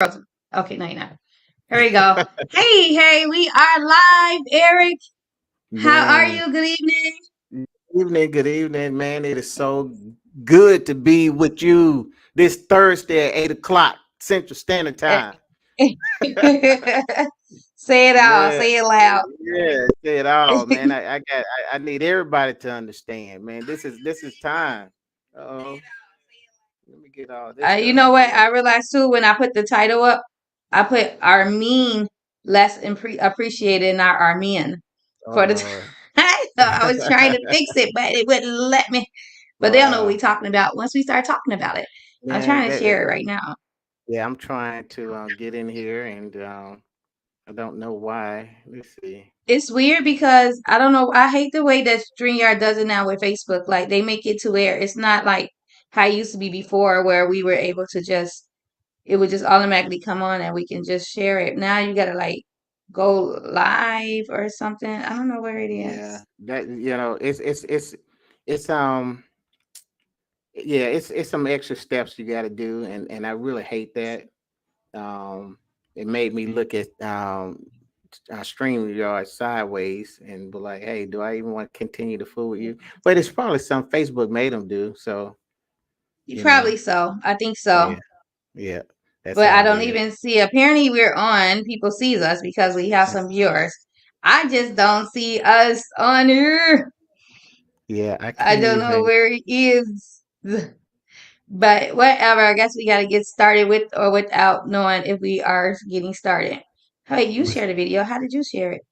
Okay, no, you're not. Here we go. Hey, we are live, Eric. How are Man, you? Good evening. good evening, man. It is so good to be with you this Thursday at 8 o'clock Central Standard Eh, Time. Say it out. Man, Say it loud. yeah, say it all, man. I need everybody to understand, man. This is time. Oh, let me get all this You stuff know out the what? way. I realized too when I put the title up, I put Armene less appreciated, not Armenian Oh for the Lord. I was trying to fix it, but it wouldn't let me. But they'll know what we're Wow. talking about once we start talking about it. I'm Yeah, trying to share it right now. yeah, I'm trying to get in here and I don't know why. Let's see. It's weird because I don't know. I hate the way that StreamYard does it now with Facebook. Like they make it to where it's not like how it used to be before, where we were able to just it would just automatically come on and we can just share it. Now you gotta like go live or something. I don't know where it Yeah, is. that it's yeah, it's some extra steps you got to do, and I really hate that. It made me look at StreamYard sideways and be like, hey, do I even want to continue to fool with you? But it's probably some Facebook made them do. So you know, Probably so. I think so. yeah, yeah, that's But I all it don't is. even see. Apparently, we're on. People sees us because we have some viewers. I just don't see us on here. Yeah, I I can't don't know even. where it is. But whatever, I guess we got to get started with or without knowing if we are getting started. Hey, you shared a video. How did you share it?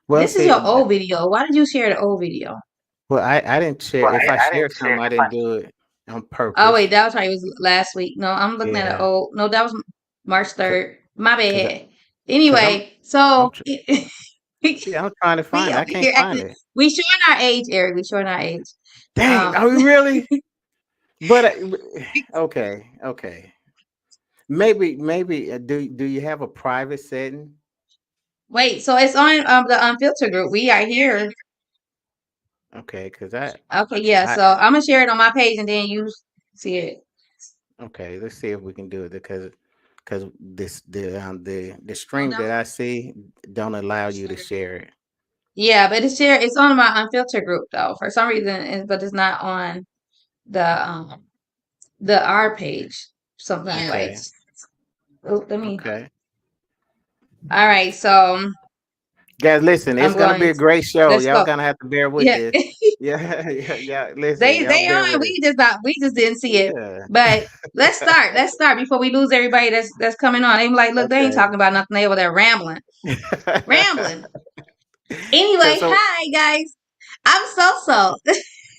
Well, This is see, your old video. Why did you share the old video? well, I didn't share. If I share something, I didn't do it on Oh wait, purpose. that was right. It was last week. No, I'm looking at an Yeah, old. No, that was March 3rd. My cause, bad. cause I'm, Anyway, I'm, so tr- we yeah, I'm trying to find it. I over can't here find acting. it. We showing our age, Eric. We showing our age. Dang, Um, are we really? But okay, okay. Maybe. Do you have a private setting? wait. So it's on the unfiltered group. We are here. Okay, cause I, Okay, yeah. I, So I'm gonna share it on my page, and then you see it. okay. Let's see if we can do it because the Oh, stream that that was I see don't allow you to share it. yeah, but it's share. It's on my unfiltered group though. For some reason, but it's not on the R page. Something like. Okay, Oh, let me. okay. All right, so Guys, listen, it's I'm gonna be going. a great show. Let's Y'all go. gonna have to bear with Yeah, this. Yeah, yeah, yeah. Listen, y'all they bear on. with it. We just didn't see it. Yeah. But let's start. Let's start before we lose everybody that's coming on. They be like, look, they ain't Okay. talking about nothing. They over there rambling, rambling. Anyway, So, hi guys. I'm SoSo.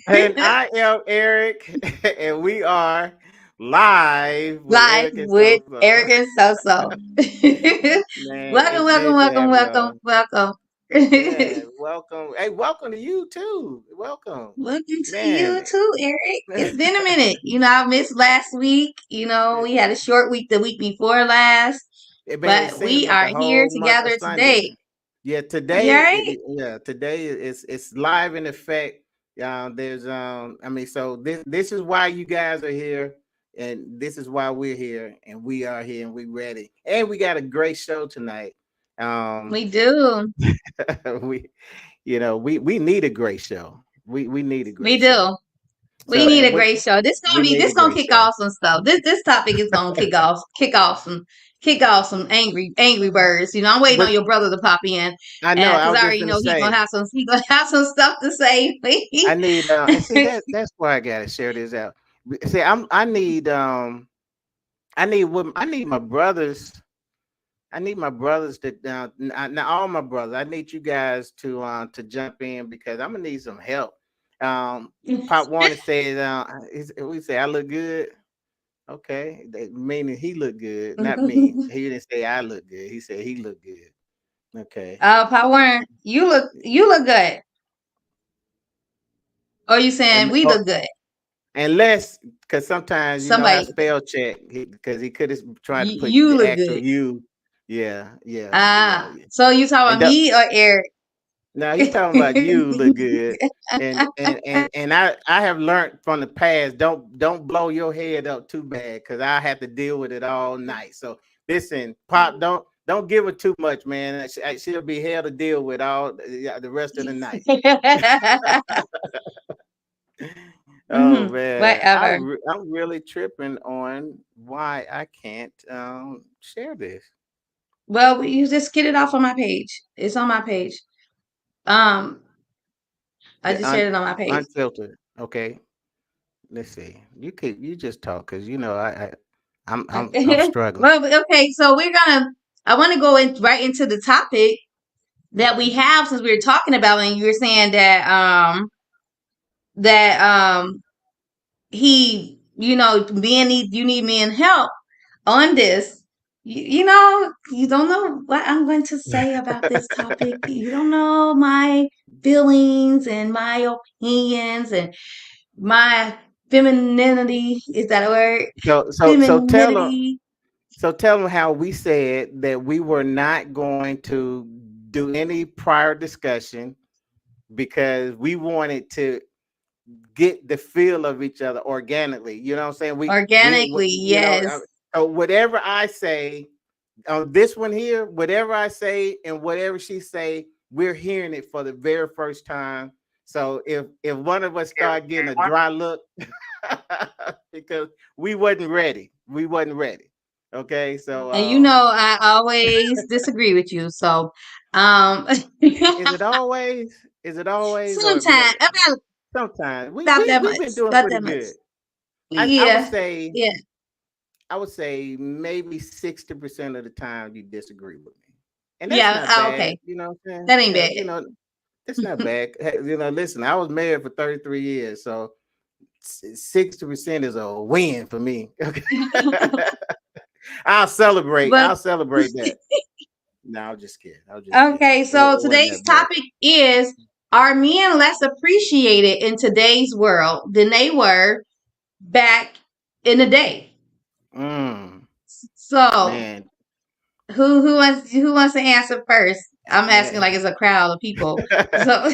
and I am Eric, and we are live with Live Eric and with Sosa. Eric and SoSo. Man, Welcome, it's welcome, good to welcome, have welcome, y'all. welcome. Yeah, welcome. Hey, welcome to you too. Welcome, Welcome to man. you too, Eric. It's been a minute. I missed last week. We had a short week the week before last, Man, it but seems we like are a here whole month of together Sundays. today. Yeah, You today, alright? yeah, today it's live in effect. There's I mean, so this is why you guys are here, and this is why we're here, and we are here, and we ready, and we got a great show tonight. Um, We do. we we need a great show. We need a We great show. do. We So need and a what great show. we need This a gonna great kick show. off some stuff. This topic is gonna kick off some angry birds. I'm waiting on But your brother to pop in, I know and I because was I just already gonna know say he gonna have some stuff to say. I need and see that's why I gotta share this out. See, I need my brothers. I need my brothers to now all my brothers. I need you guys to jump in because I'm gonna need some help. Pop Warner said we say I look good. Okay, meaning he looked good, not me. He didn't say I look good. He said he looked good. Okay. Power, you look good. Or you saying we Oh, look good? unless, because sometimes you know how Somebody, spell check, because he could have tried to put you the look actual good. you. Yeah, yeah, yeah, yeah. So you talking And about me or Eric? now he talking about you look good, and I have learned from the past. Don't blow your head up too bad, because I have to deal with it all night. So Listen, Pop, don't give her too much, man. She'll be hell to deal with all the rest of the night. Oh man, Whatever. I'm really tripping on why I can't share this. Well, you just get it off on my page. It's on my page. Um, I The just shared it on my page. unfiltered. Okay, let's see. You just talk because I'm struggling. Well, okay, so we're gonna. I want to go in right into the topic that we have since we were talking about, and you were saying that he, men need you need men help on this. You don't know what I'm going to say about this topic. You don't know my feelings and my opinions and my femininity. Is that a word? So tell them. Femininity. So tell them how we said that we were not going to do any prior discussion because we wanted to get the feel of each other organically. You know what I'm saying? Organically, yes. So whatever I say on this one here, whatever I say and whatever she say, we're hearing it for the very first time. So if one of us start getting a dry look, because we wasn't ready. Okay, so And I always disagree with you. So, is it always? Is it always or sometimes sometimes about that we've much, been doing about pretty that much. good. Yeah, yeah, I would say maybe 60% of the time you disagree with me. And that's yeah. not bad, Okay, you know what I'm saying? that ain't Yeah, bad. it's not bad. Hey, listen, I was married for 33 years, so 60% is a win for me. Okay. I'll celebrate. But I'll celebrate that. No, I was just kidding. I was just kidding. okay, so It wasn't today's that bad. topic is: are men less appreciated in today's world than they were back in the day? Mm, So, man, who wants to answer first? I'm asking man. like it's a crowd of people. So,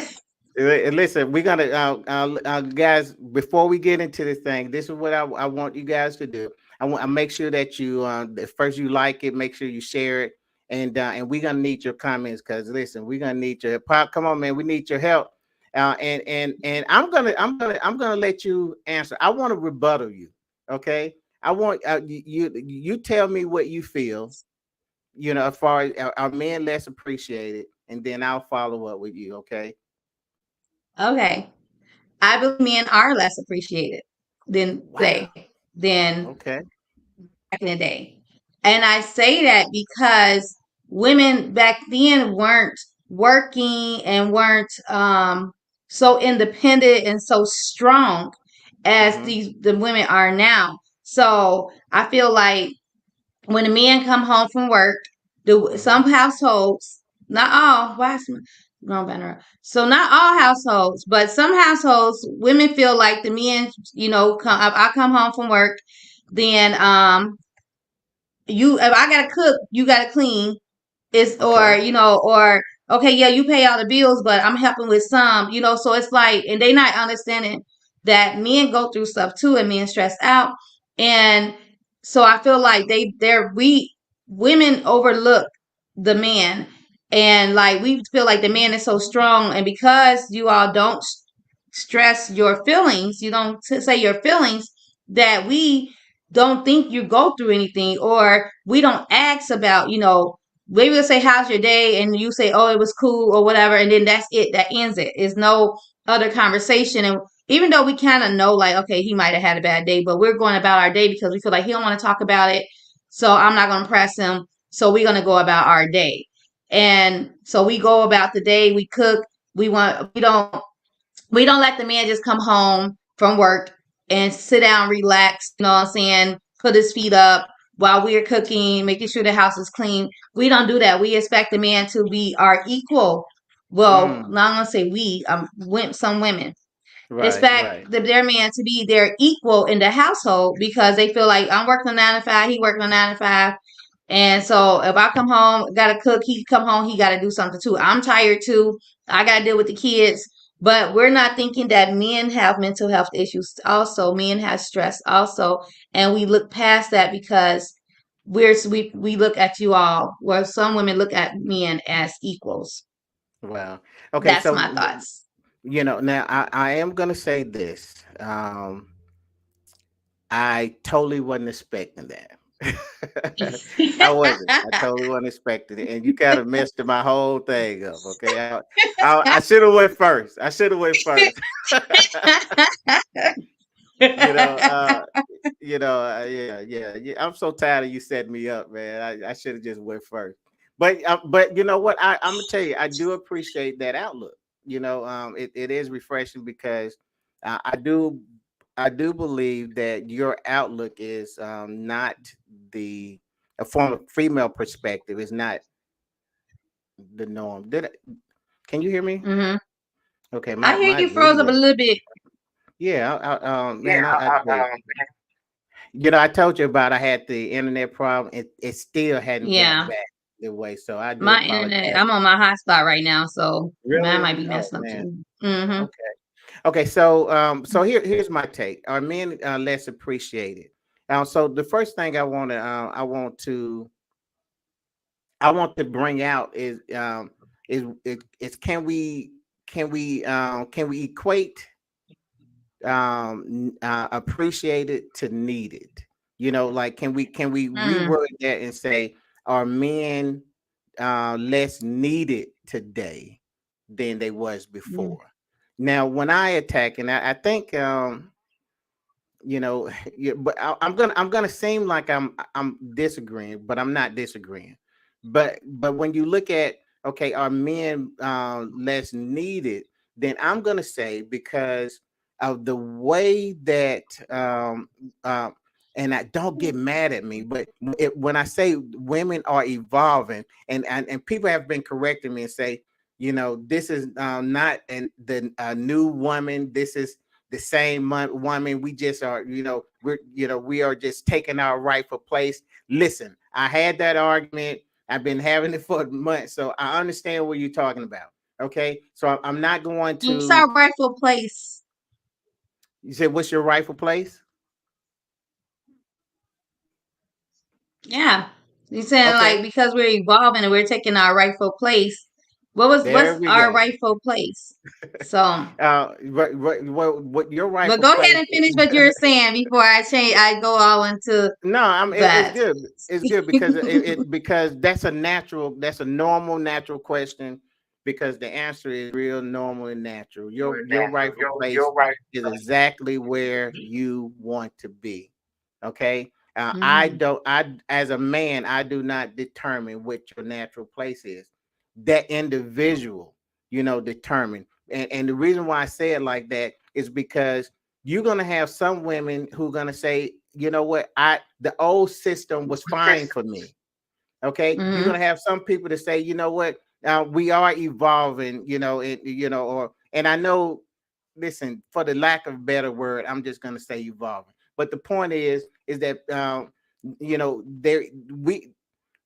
Listen, we're gonna, guys. Before we get into this thing, this is what I want you guys to do. I make sure that you, first you like it, make sure you share it, and we're gonna need your comments because listen, we're gonna need your pop. Come on, man, we need your help. And I'm gonna let you answer. I want to rebuttal you. Okay, I want you tell me what you feel. As far as are men less appreciated, and then I'll follow up with you. Okay. okay. I believe men are less appreciated Wow. than Okay. back in the day. And I say that because women back then weren't working and weren't so independent and so strong as Mm-hmm. the women are now. So I feel like when the men come home from work, Mm-hmm. some households, not all, why is my grown banner? So not all households, but some households, women feel like the men, I come home from work, then if I gotta cook, you gotta clean. It's or Okay. you know or okay, yeah, you pay all the bills, but I'm helping with some, so it's like, and they not understanding that men go through stuff too, and men stress out. And so I feel like we women overlook the man, and like we feel like the man is so strong, and because you all don't stress your feelings, you don't say your feelings, that we don't think you go through anything, or we don't ask about, maybe we'll say, how's your day? And you say, oh, it was cool or whatever. And then that's it. That ends it. It's no other conversation. And even though we kind of know, like, okay, he might have had a bad day, but we're going about our day because we feel like he don't want to talk about it. So I'm not going to press him. So we're going to go about our day. And so we go about the day, we cook, we don't let the man just come home from work and sit down, relax, you know what I'm saying, put his feet up while we're cooking, making sure the house is clean. We don't do that. We expect the man to be our equal. Well, Mm. not gonna say we, some women Right. expect Right. their man to be their equal in the household because they feel like I'm working a 9 to 5, he working a 9 to 5. And so if I come home, gotta cook, he come home, he gotta do something too. I'm tired too. I gotta deal with the kids. But we're not thinking that men have mental health issues also. Men have stress also. And we look past that because we look at you all, where some women look at men as equals. Well, okay, That's so my thoughts. now I am gonna say this. I totally wasn't expecting that. I wasn't. I totally wasn't expecting it, and you kind of messed my whole thing up. Okay, I should have went first. I should have went first. you know, uh, yeah. I'm so tired of you setting me up, man. I should have just went first. But you know what? I'm gonna tell you, I do appreciate that outlook. It is refreshing because uh, I do I do believe that your outlook is not the a form of female perspective is not the norm. Can you hear me? Hmm. Okay, I hear my you froze up a reader. little bit. Yeah, man, I told you about I had the internet problem. It still hadn't got Yeah, back the way, so I do my internet. apologize. I'm on my hotspot right now, so mine Really? might be Oh messing up man. too. Hmm. Okay. Okay. So here's my take. Are men less appreciated? So the first thing I want to bring out is can we equate appreciated to needed? Like can we Mm, reword that and say, are men less needed today than they was mm, before? Now when I attack, and I think yeah, but I'm gonna seem like I'm disagreeing, but I'm not disagreeing. But when you look at, okay, are men less needed? Then I'm gonna say, because of the way that uh, and I don't get mad at me, but when I say women are evolving, and people have been correcting me and say, this is not the new woman. This is the same woman. We just are, we are just taking our rightful place. Listen, I had that argument. I've been having it for months, so I understand what you're talking about. Okay, so I'm not going it's to. our rightful place. You said, what's your rightful place? Yeah, you saying like Okay, because we're evolving and we're taking our rightful place. What's there we our go. rightful place? So, What your but rightful go ahead place? and finish what you were saying before I change. I go all into No, it's that. good. It's good because because that's a normal natural question, because the answer is real normal and natural. Your rightful place is exactly where you want to be. Okay. I Hmm. don't I As a man, I do not determine what your natural place is. That individual, determine. And the reason why I say it like that is because you're gonna have some women who are gonna say, you know what, the old system was fine for me. Okay, you're Hmm. gonna have some people to say, you know what, we are evolving, and I know, listen, for the lack of a better word, I'm just gonna say evolving. But the point is that there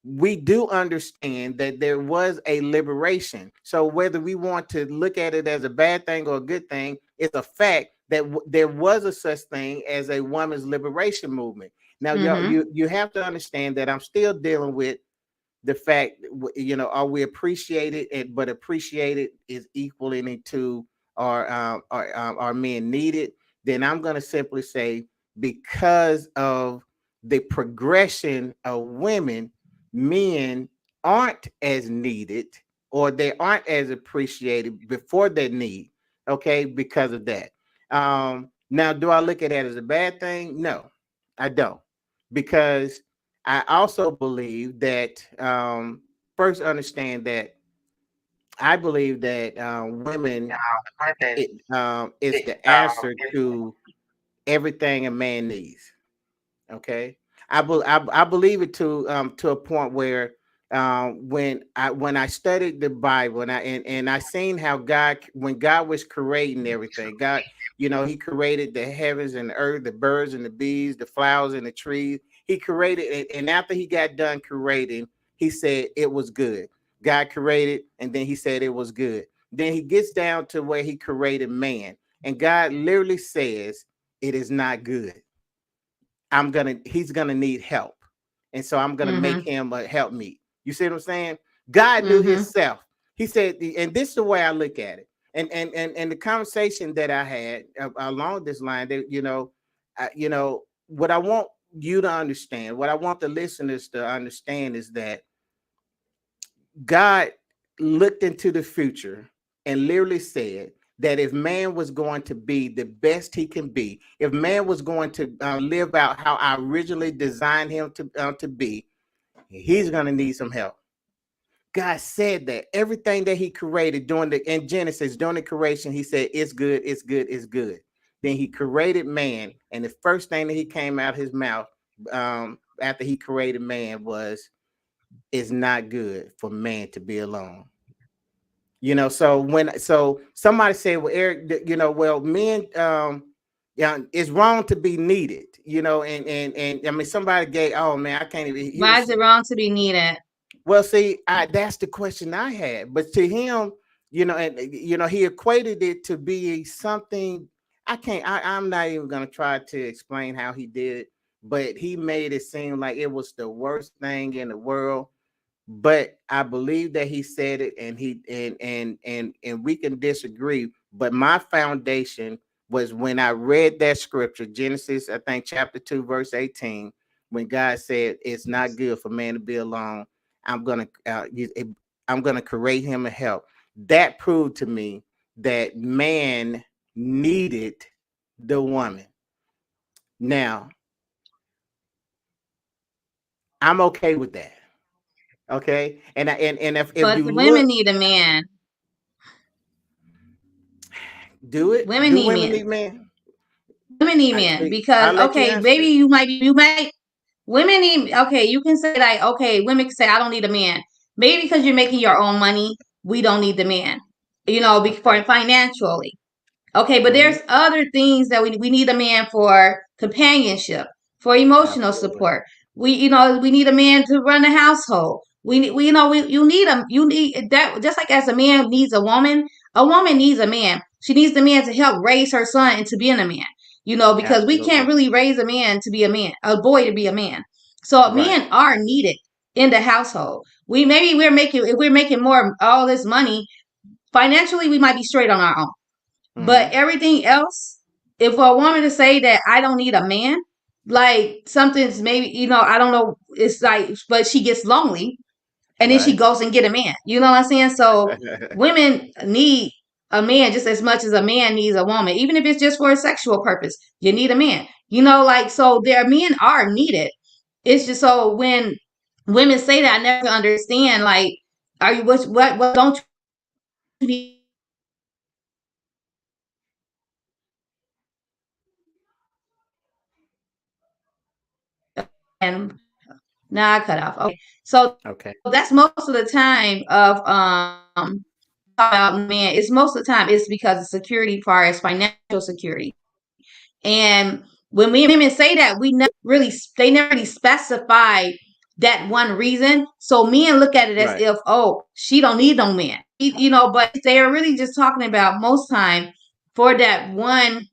we do understand that there was a liberation. So whether we want to look at it as a bad thing or a good thing, it's a fact that there was a such thing as a women's liberation movement. Now, Hmm. you have to understand that I'm still dealing with the fact, are we appreciated, but appreciated is equaling to our men needed? Then I'm going to simply say, because of the progression of women, men aren't as needed, or they aren't as appreciated before their need. Okay, because of that. Now, do I look at that as a bad thing? No, I don't, because I also believe that, first, understand that I believe that women, is the answer to everything a man needs. Okay, I believe it to a point where, when I studied the Bible, and I seen how God, when God was creating everything, God, He created the heavens and the earth, the birds and the bees, the flowers and the trees. He created it, and after He got done creating, He said it was good. God created, and then He said it was good. Then He gets down to where He created man, and God literally says it is not good. He's gonna need help. and so I'm gonna make Mhm. him a helpmeet. You see what I'm saying? God knew Mhm. Himself. He said, and this is the way I look at it. And the conversation that I had along this line, that what I want you to understand, what I want the listeners to understand, is that God looked into the future and literally said that if man was going to be the best he can be, if man was going to live out how I originally designed him to be, he's going to need some help. God said that everything that He created in Genesis, during the creation, He said it's good, it's good, it's good. Then He created man, and the first thing that He came out of His mouth after He created man was, "It's not good for man to be alone." So somebody said, "Well, Eric, well, men, yeah, it's wrong to be needed." And I mean, somebody gave, oh man, I can't even. He Why was is it wrong to be needed? Well, see, that's the question I had. But to him, he equated it to be something. I can't. I'm not even gonna try to explain how he did it, but he made it seem like it was the worst thing in the world. But I believe that he said it, and we can disagree. But my foundation was when I read that scripture, Genesis, I think chapter 2, verse 18, when God said it's not good for man to be alone. I'm gonna I'm gonna create him a help. That proved to me that man needed the woman. Now I'm okay with that. Okay, and if But you the women look, need a man. do it. Women Do need women men. need men? Women need I men see. because I'll let you okay, answer maybe it. you might women need okay, you can say like okay, women can say I don't need a man. Maybe because you're making your own money, we don't need the man. Okay. For financially. Okay, but Mm-hmm. there's other things that we need a man for companionship, for emotional Absolutely. support. We need a man to run the household. You need them. You need that just like as a man needs a woman needs a man. She needs the man to help raise her son into being a man. Because we can't Absolutely. really raise a man to be a man, a boy to be a man. So Right. men are needed in the household. If we're making more all this money financially, we might be straight on our own. But Mm-hmm. everything else, if for a woman to say that I don't need a man, like something's maybe, I don't know, it's like, but she gets lonely and then she Right. goes and get a man. You know what I'm saying? So women need a man just as much as a man needs a woman, even if it's just for a sexual purpose. You need a man. Like so their men are needed. It's just so when women say that I never understand like are you what don't you need a man for and now I cut off. Okay. So that's Okay. most of the time of talking about men. It's most of the time it's because of security part is financial security. And when women say that, they never really specify that one reason. So men look at it as Right. if, oh, she don't need no man. But they are really just talking about most time for that one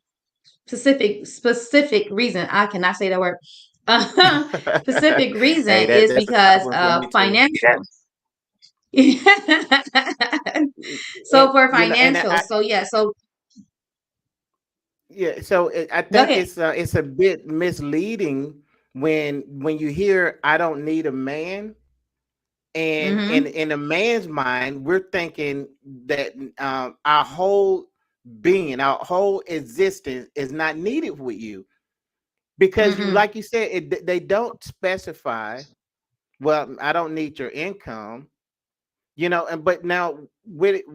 specific reason. I cannot say that word. Specific reason Hey, is that's a tough because one for of me too. financial. So And for and financial. So yeah. So yeah, so I go think ahead. it's a bit misleading when you hear "I don't need a man," and Mm-hmm. in a man's mind, we're thinking that our whole being, our whole existence is not needed with you, because Mm-mm. like you said, they don't specify. Well, I don't need your income, and but now with it,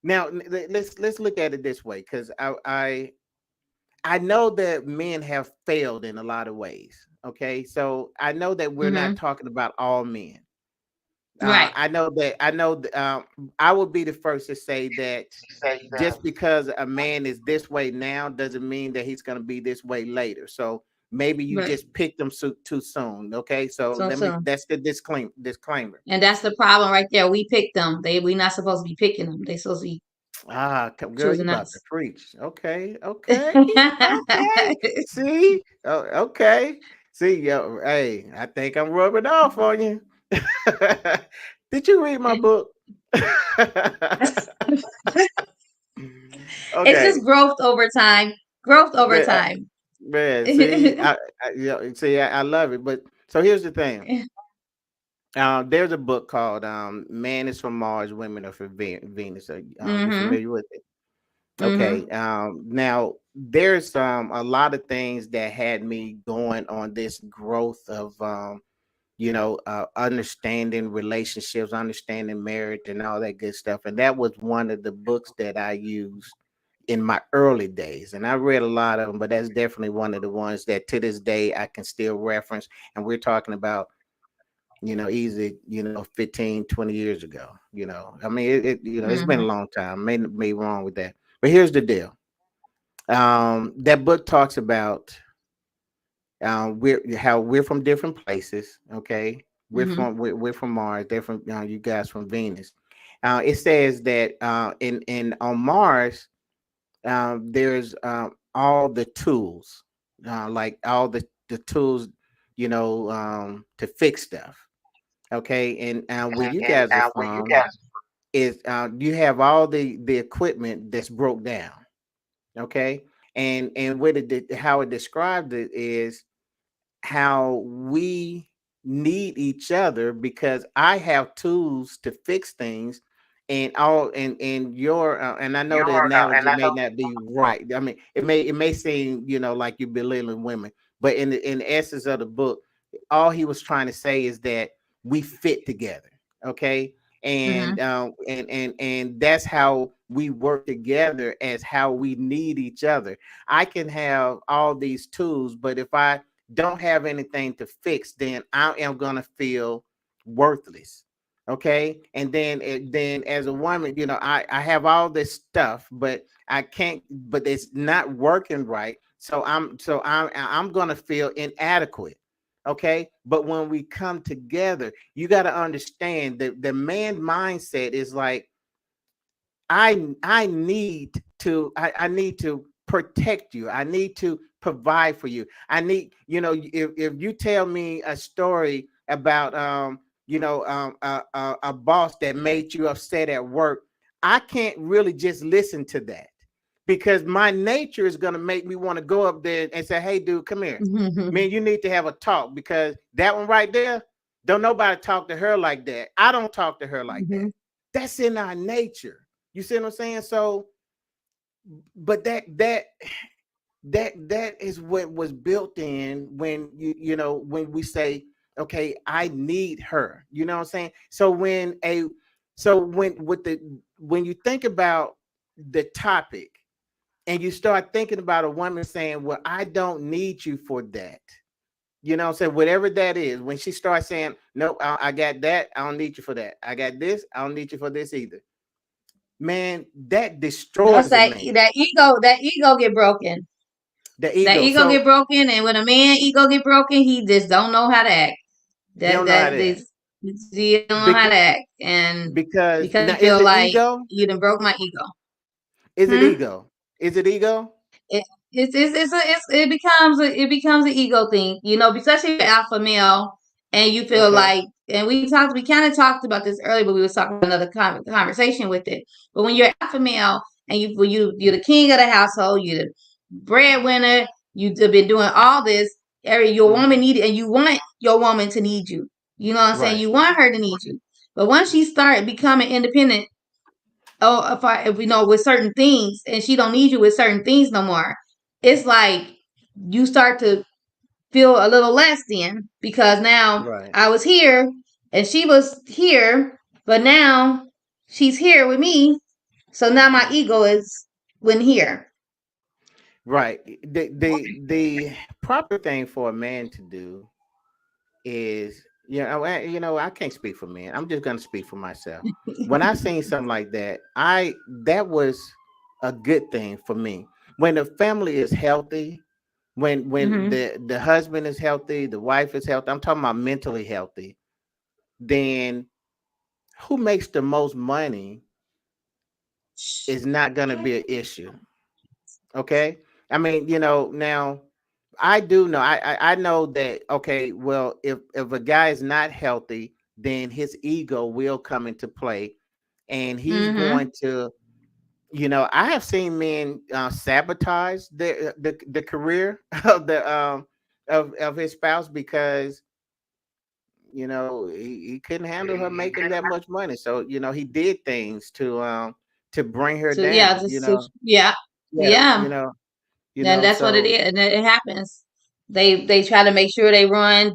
now let's look at it this way, because I know that men have failed in a lot of ways. Okay, so I know that we're not Mm-hmm. talking about all men. Right. I would be the first to say that just because a man is this way now doesn't mean that he's going to be this way later. So maybe you Right. just picked them too soon. Okay, so So soon. that's the disclaimer. And that's the problem right there. We picked them. We not supposed to be picking them. They supposed to be Girl, you choosing about to us. preach. Okay, okay, okay. See, oh, okay. See, yo, hey, I think I'm rubbing off on you. Did you read my book? It's just Okay, growth over time. Growth over man, time. man, see, see, I love it. But so here's the thing. There's a book called "Man is from Mars, Women are from Venus." You Mhm. familiar with it? Okay. Mhm. Now there's a lot of things that had me going on this growth of understanding relationships, understanding marriage, and all that good stuff. And that was one of the books that I used in my early days. And I read a lot of them, but that's definitely one of the ones that to this day I can still reference. And we're talking about, easy, 15, 20 years ago. I mean, it's been a Mhm. long time. May wrong with that. But here's the deal. That book talks about we're from different places. Okay, Mhm. we're from Mars. They're from you guys from Venus. It says that in on Mars there's all the tools, like all the tools, to fix stuff. Okay, and where you And guys are where you from guys? is you have all the equipment that's broke down. Okay, and how it described it is how we need each other because I have tools to fix things, and your and I know the And analogy I may know. not be right. I mean, it may seem like you're belittling women, but in the essence of the book, all he was trying to say is that we fit together. Okay. And Mhm. and that's how we work together, as how we need each other. I can have all these tools, but if I don't have anything to fix, then I am gonna feel worthless. Okay, and then as a woman, I have all this stuff, but I can't, but it's not working right. So I'm gonna feel inadequate. Okay, but when we come together, you got to understand that the man mindset is like, I I need to protect you. I need to provide for you. I need, if you tell me a story about a boss that made you upset at work, I can't really just listen to that, because my nature is going to make me want to go up there and say, "Hey dude, come here. Man, you need to have a talk, because that one right there, don't nobody talk to her like that. I don't talk to her like that. Mhm. That's in our nature." You see what I'm saying? So, but that is what was built in when when we say, okay, I need her. You know what I'm saying? So when you think about the topic, and you start thinking about a woman saying, "Well, I don't need you for that." You know what I'm saying? Whatever that is, when she starts saying, "No, I got that. I don't need you for that. I got this. I don't need you for this either." Man, that That's destroys a man. that ego. That ego get broken. The That ego. ego get So broken, and when a man ego get broken, he just don't know how to act. he That don't know how that to act. this he don't know how Because to act, and because because now, he is feel it like ego? you done broke my ego. Is it Hmm. ego? Is it ego? It it becomes an ego thing, especially if you're alpha male and you feel Okay. like, and we kind of talked about this earlier, but we was talking about another conversation with it. But when you're alpha male and you're the king of the household, you're the breadwinner, you've been doing all this, your woman Hmm. needed, and you want your woman to need you. You know what I'm saying? Right. You want her to need you. But once she start becoming independent, oh, if we know with certain things, and she don't need you with certain things no more, it's like you start to feel a little less then, because now Right. I was here and she was here, but now she's here with me, so now my Hmm. ego is when here. Right. The proper thing for a man to do is, I can't speak for men. I'm just gonna speak for myself. When I seen something like that, that was a good thing for me. When the family is healthy, when Mm-hmm. the husband is healthy, the wife is healthy, I'm talking about mentally healthy, then who makes the most money is not gonna be an issue. Okay. I mean, now I do know. I know that. Okay, well, if a guy is not healthy, then his ego will come into play, and he's Mm-hmm. going to. I have seen men sabotage the career of his spouse because he couldn't handle her making that much money. So he did things to bring her So yeah, down. just yeah, Yeah, yeah. Then that's what it so is, and it happens. They try to make sure they run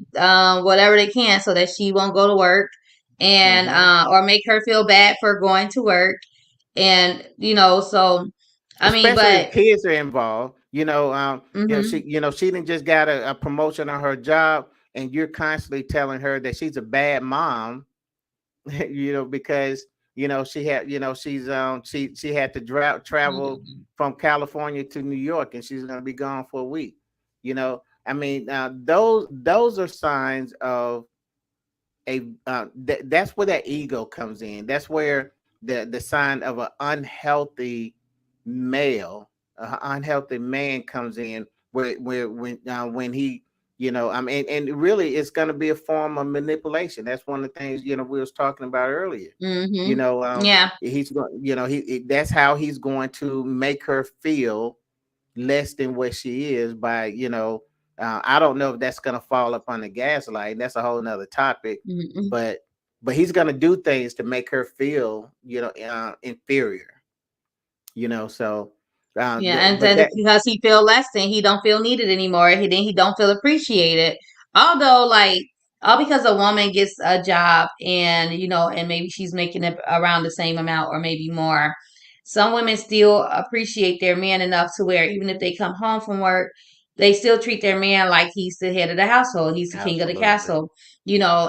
whatever they can so that she won't go to work, and hmm or make her feel bad for going to work, and so I mean, especially if but kids are involved. hmm She didn't just got a promotion on her job, and you're constantly telling her that she's a bad mom. Because she had to travel from California to New York, and she's going to be gone for a week. I mean, those are signs of that's where that ego comes in. That's where the sign of an unhealthy unhealthy man comes in, where when he I mean, and really it's going to be a form of manipulation. That's one of the things we was talking about earlier. hmm yeah. He's going that's how he's going to make her feel less than what she is by I don't know if that's going to fall upon the gaslight. That's a whole nother topic. hmm But he's going to do things to make her feel inferior. So Yeah, and but then that because he feel less than, he don't feel needed anymore. He don't feel appreciated. Although, like, all because a woman gets a job and and maybe she's making it around the same amount or maybe more. Some women still appreciate their man enough to where even if they come home from work, they still treat their man like he's the head of the household. He's the king of the absolutely. castle.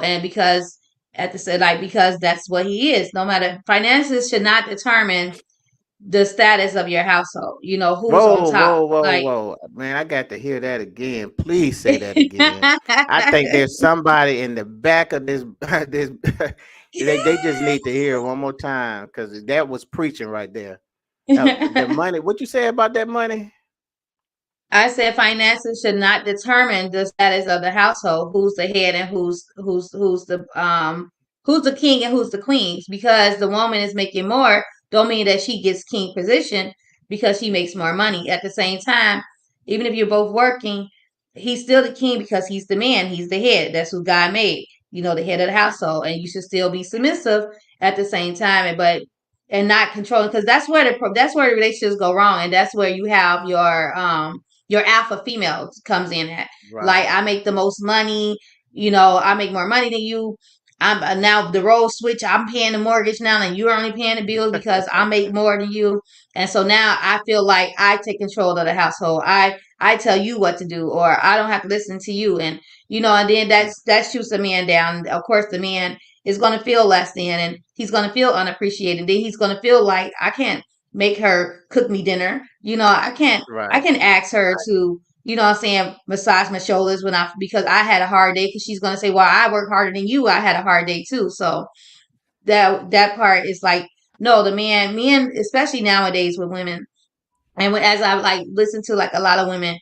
And because at the like because that's what he is. No matter finances should not determine the status of your household. Who's on Whoa, top. whoa, whoa, Like whoa. Man, I got to hear that again. Please say that again. I think there's somebody in the back of this this they just need to hear it one more time because that was preaching right there. The money, what you say about that money? I said finances should not determine the status of the household, who's the head and who's the king and who's the queens. Because the woman is making more, don't mean that she gets king position because she makes more money. At the same time, even if you're both working, he's still the king because he's the man, he's the head. That's who God made, the head of the household, and you should still be submissive at the same time. And not controlling, because that's where the relationships go wrong, and that's where you have your alpha female comes in at. Like, Right. I make the most money, I make more money than you. I'm now the role switch. I'm paying the mortgage now, and you're only paying the bills because I make more than you. And so now I feel like I take control of the household. I tell you what to do, or I don't have to listen to you. And then that shoots the man down. Of course, the man is going to feel less than, and he's going to feel unappreciated. Then he's going to feel like I can't make her cook me dinner. I Right. can ask her to, what I'm saying, massage my shoulders because I had a hard day, because she's gonna say, well, I work harder than you. I had a hard day too. So that part is like, no, the men, especially nowadays with women, and as I like listen to like a lot of women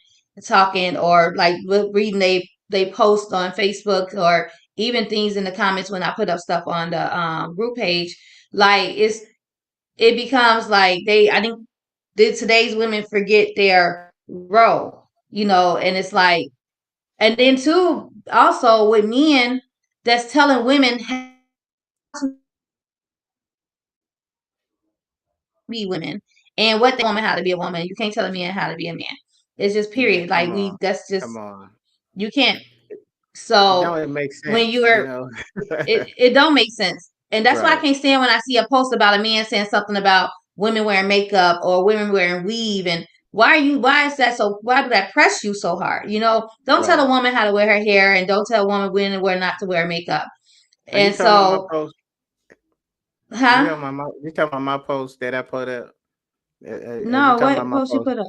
talking, or like reading they post on Facebook, or even things in the comments when I put up stuff on the group page, like it becomes like I think today's women forget their role, and it's like, and then too, also with men that's telling women how to be women and what they should do. You can't tell a woman how to be a woman. You can't tell a man how to be a man. It's just period. Like that's just Man, come on. you can't. Come on. So It when don't even make you're sense, it don't make sense. And that's why I can't Right. stand when I see a post about a man saying something about women wearing makeup or women wearing weave. And why is that so, why do that press you so hard? Don't tell a Right. woman how to wear her hair, and don't tell a woman when and where not to wear makeup. Are you And talking about my so, post? huh? You talking about my post that I put up? Are you No, talking about what my post you post? put up?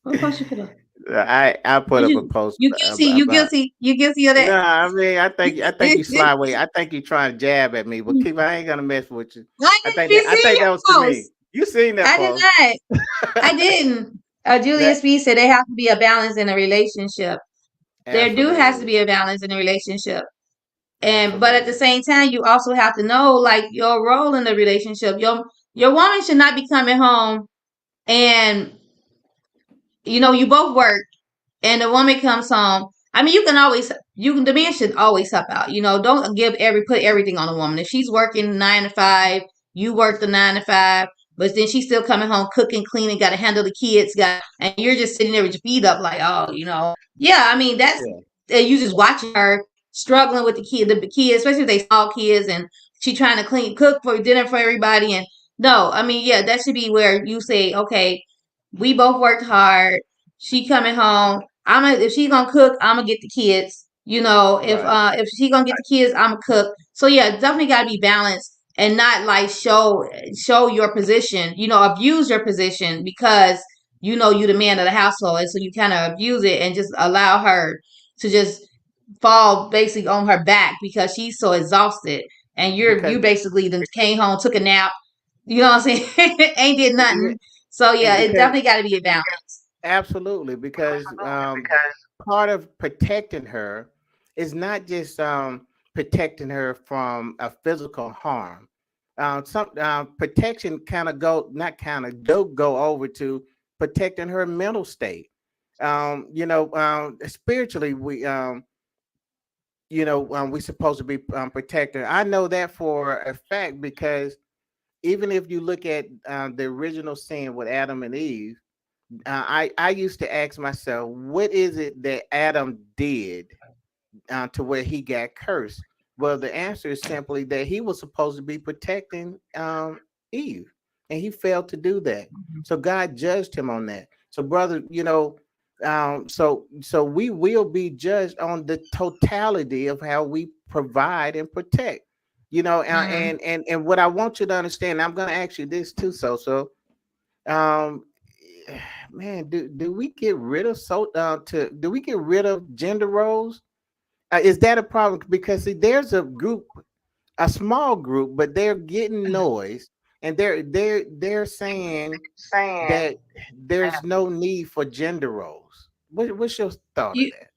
What post you put up? I put What up a you post you guilty, you about. guilty, you guilty of No, that? I mean, I think you sly way. I think you trying to jab at me, but keep. I ain't gonna mess with you. I didn't even I see think your that was to me. post. You seen that I did post? not. I didn't. Julius That B said there has to be a balance in a relationship. There do has to absolutely, be a balance in a relationship. And but at the absolutely, same time, you also have to know like your role in the relationship. Your woman should not be coming home and you both work and the woman comes home. I mean, the man should always help out. Don't put everything on the woman. If she's working 9 to 5, you work the 9 to 5, but then she's still coming home cooking, cleaning, got to handle the kids, and you're just sitting there with your feet up, like, oh, yeah. I mean, that's yeah, you just watching her struggling with the kids, especially if they small kids, and she trying to cook for dinner for everybody. And no, I mean, yeah, that should be where you say, okay, we both worked hard. She coming home. If she's gonna cook, I'm gonna get the kids. right. If she gonna get the kids, I'm gonna cook. So yeah, definitely gotta be balanced and not like show your position. Abuse your position because you the man of the household, and so you kind of abuse it and just allow her to just fall basically on her back because she's so exhausted, and you Because basically then came home, took a nap. You know what I'm saying? Ain't did yeah, nothing. So yeah, it because definitely got to be a balance. absolutely, because part of protecting her is not just protecting her from a physical harm. Some protection kind of go not kind of do go over to protecting her mental state. Spiritually, we're supposed to be protecting. I know that for a fact because even if you look at the original sin with Adam and Eve, I used to ask myself, what is it that Adam did to where he got cursed? Well, the answer is simply that he was supposed to be protecting Eve, and he failed to do that. So God judged him on that. So, brother, so we will be judged on the totality of how we provide and protect. Mm-hmm. And what I want you to understand, I'm going to ask you this too, so um, man, do we get rid of do we get rid of gender roles? Is that a problem? Because see, there's a small group, but they're getting noise, and they're saying that there's no need for gender roles. What's your thought of You, that?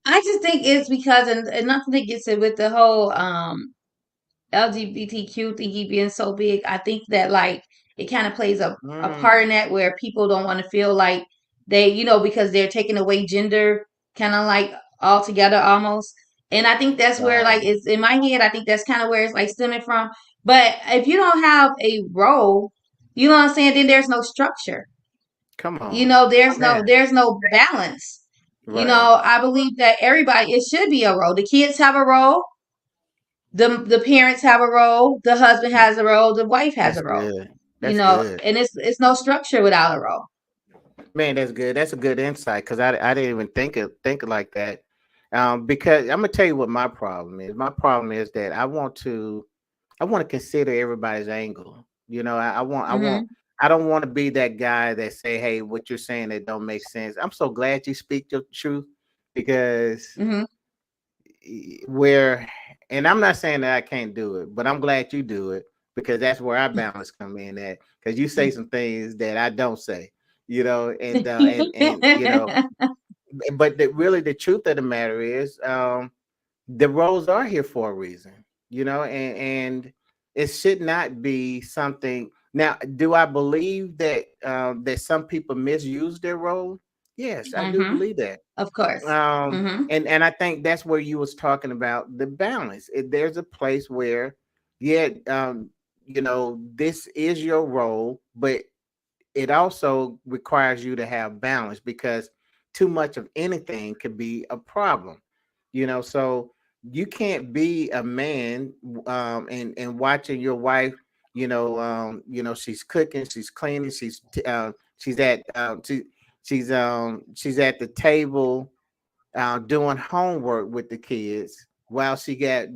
I just think it's because, and nothing that gets it with the whole LGBTQ thingy being so big. I think that like it kind of plays a part in Mm, that where people don't want to feel like because they're taking away gender kind of like altogether almost. And I think that's where like right. it's in my head. I think that's kind of where it's like stemming from. But if you don't have a role, you know what I'm saying, then there's no structure. Come on, man. There's no balance. Right. I believe that everybody, it should be a role. The kids have a role, the parents have a role, the husband has a role, the wife has That's a role. good. That's good. And it's no structure without a role. Man, that's good. That's a good insight because I didn't even think like that. Because I'm gonna tell you what my problem is. My problem is that I want to consider everybody's angle. Mhm. I don't want to be that guy that say, "Hey, what you're saying that don't make sense." I'm so glad you speak your truth because Mhm. where, and I'm not saying that I can't do it, but I'm glad you do it because that's where our balance come in at. Because you say some things that I don't say, and but really the truth of the matter is, the roles are here for a reason, and it should not be something. Now, do I believe that some people misuse their role? Yes, I do Mhm. believe that. Of course. Mhm. And I think that's where you was talking about the balance. There's a place where, yeah, this is your role, but it also requires you to have balance because too much of anything could be a problem. So you can't be a man and watching your wife. She's cooking, she's cleaning, she's at she's at the table doing homework with the kids while she got